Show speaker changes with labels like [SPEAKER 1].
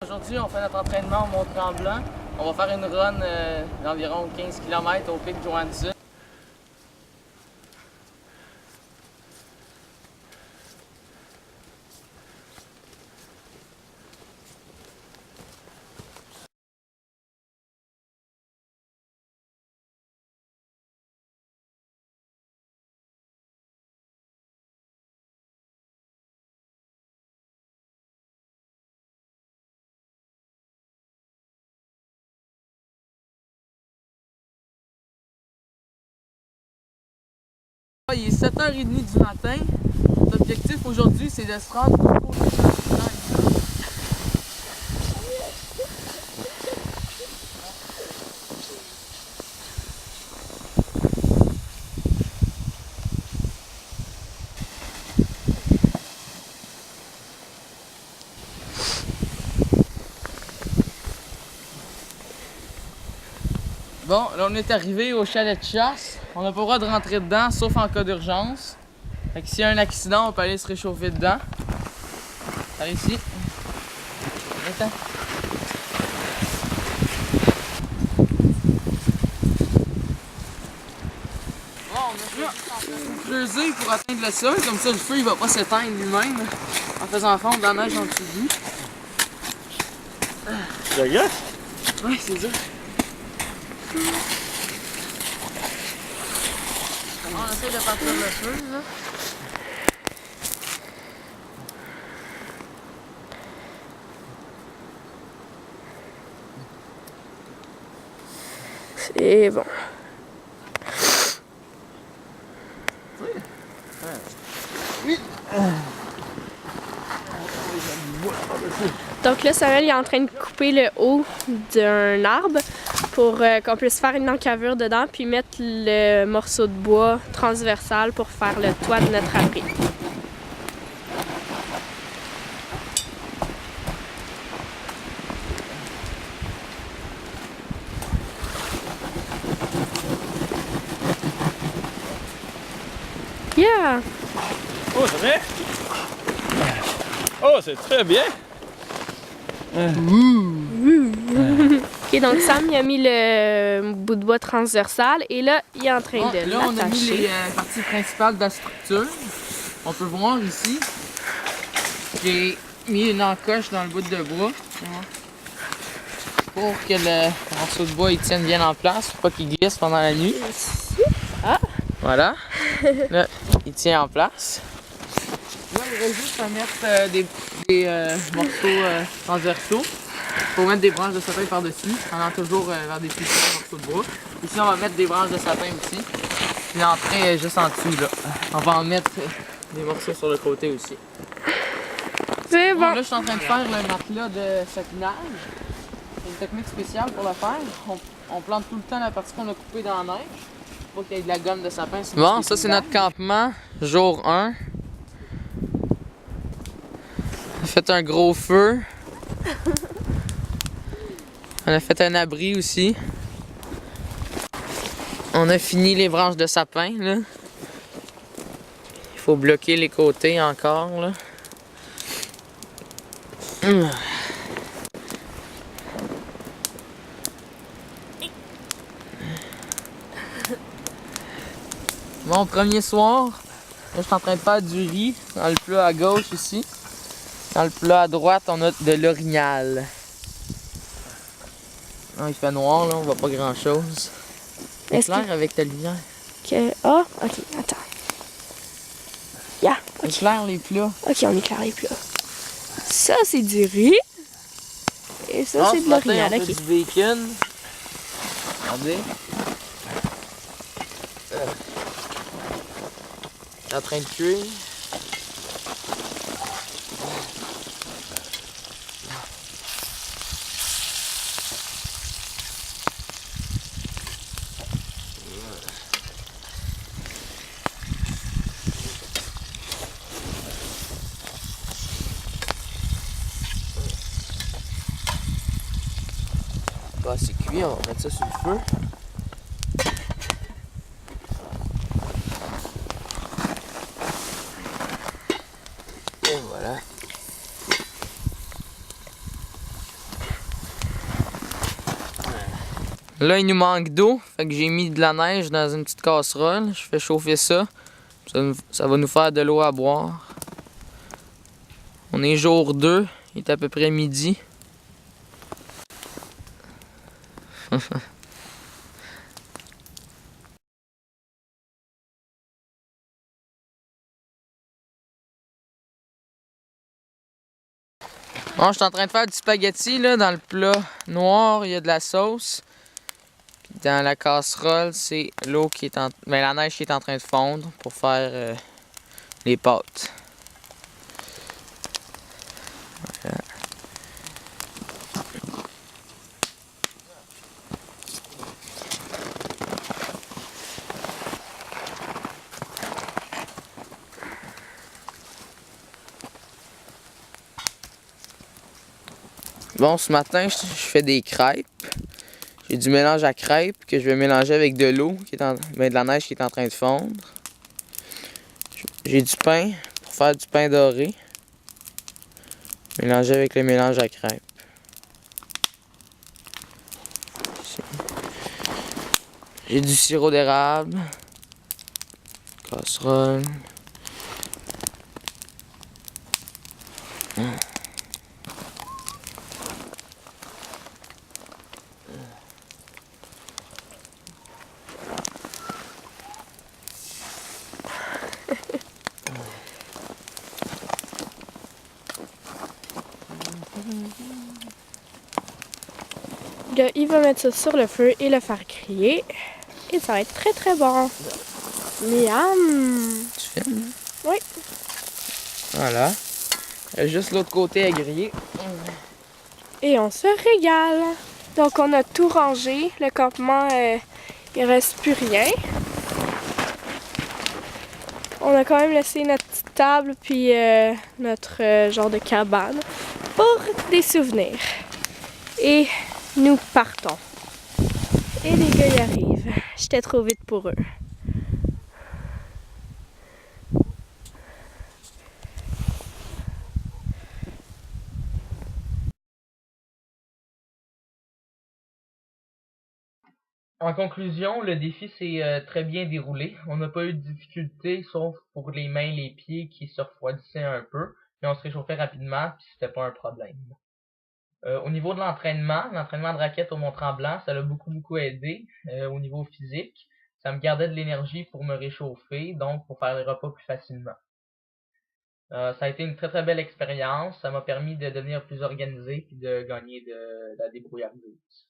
[SPEAKER 1] Aujourd'hui, on fait notre entraînement au Mont-Tremblant. On va faire une run d'environ 15 km au pic Johansson. Il est 7h30 du matin. L'objectif aujourd'hui, c'est de se rendre au cours de la. Bon, là on est arrivé au chalet de chasse. On n'a pas le droit de rentrer dedans, sauf en cas d'urgence. Fait que s'il y a un accident, on peut aller se réchauffer dedans. Par ici. Attends. Bon, on a creusé pour atteindre le sol, comme ça le feu il va pas s'éteindre lui-même en faisant fondre de la neige en dessous de lui.
[SPEAKER 2] La glace?
[SPEAKER 1] Ouais, c'est dur. On essaie de partir le feu, là.
[SPEAKER 3] C'est bon.
[SPEAKER 1] Oui.
[SPEAKER 3] Donc là, Samuel il est en train de couper le haut d'un arbre pour qu'on puisse faire une encavure dedans puis mettre le morceau de bois transversal pour faire le toit de notre abri. Yeah!
[SPEAKER 2] Oh, ça va? Oh, c'est très bien!
[SPEAKER 3] Ok, donc Sam il a mis le bout de bois transversal et là, il est en train de
[SPEAKER 1] là, on a mis
[SPEAKER 3] l'attacher.
[SPEAKER 1] les parties principales de la structure. On peut voir ici. J'ai mis une encoche dans le bout de bois. Pour que le morceau de bois il tienne bien en place, pour pas qu'il glisse pendant la nuit.
[SPEAKER 3] Ah!
[SPEAKER 1] Voilà. Là, il tient en place. Là, il reste juste à mettre des morceaux transversaux. Il faut mettre des branches de sapin par-dessus, en allant toujours vers des petits morceaux de bois. Ici, on va mettre des branches de sapin aussi. Puis l'entrée est juste en dessous, là. On va en mettre des morceaux sur le côté aussi.
[SPEAKER 3] C'est
[SPEAKER 1] Bon,
[SPEAKER 3] bon!
[SPEAKER 1] là, je suis en train de faire le matelas de satinage. C'est une technique spéciale pour le faire. On plante tout le temps la partie qu'on a coupée dans la neige. Pour qu'il y ait de la gomme de sapin. Bon, ça c'est notre campement, jour 1. On a fait un gros feu. On a fait un abri aussi. On a fini les branches de sapin, là. Il faut bloquer les côtés encore, là. Bon, premier soir, là, je suis en train de faire du riz dans le plat à gauche ici. Dans le plat à droite, on a de l'orignal. Ah, il fait noir, là, on voit pas grand chose. C'est clair avec ta lumière.
[SPEAKER 3] Ah, ok, attends. Yeah, ok.
[SPEAKER 1] Éclaire les plats.
[SPEAKER 3] Ok, on éclaire les plats. Ça, c'est du riz. Et ça, c'est de l'orignal.
[SPEAKER 1] On fait du bacon. Regardez. C'est en train de cuire. Bah, c'est cuit, on va mettre ça sur le feu. Et voilà. Là, il nous manque d'eau, fait que j'ai mis de la neige dans une petite casserole. Je fais chauffer ça. Ça va nous faire de l'eau à boire. On est jour 2, il est à peu près midi. Bon, je suis en train de faire du spaghetti là, dans le plat noir, il y a de la sauce. Puis dans la casserole, c'est l'eau qui est la neige qui est en train de fondre pour faire les pâtes. Voilà. Bon, ce matin, je fais des crêpes. J'ai du mélange à crêpes que je vais mélanger avec de l'eau, de la neige qui est en train de fondre. J'ai du pain pour faire du pain doré, mélangé avec le mélange à crêpes. J'ai du sirop d'érable, casserole.
[SPEAKER 3] Là, il va mettre ça sur le feu et le faire griller. Et ça va être très très bon. Miam!
[SPEAKER 1] Tu filmes?
[SPEAKER 3] Oui.
[SPEAKER 1] Voilà. Juste l'autre côté à griller.
[SPEAKER 3] Et on se régale. Donc on a tout rangé. Le campement, il reste plus rien. On a quand même laissé notre petite table puis notre genre de cabane pour des souvenirs. Et nous partons. Et les gars y arrivent. J'étais trop vite pour eux.
[SPEAKER 1] En conclusion, le défi s'est très bien déroulé. On n'a pas eu de difficultés, sauf pour les mains et les pieds qui se refroidissaient un peu, mais on se réchauffait rapidement, puis c'était pas un problème. Au niveau de l'entraînement de raquette au Mont-Tremblant, ça l'a beaucoup aidé au niveau physique. Ça me gardait de l'énergie pour me réchauffer, donc pour faire les repas plus facilement. Ça a été une très belle expérience. Ça m'a permis de devenir plus organisé puis de gagner de la débrouillardise.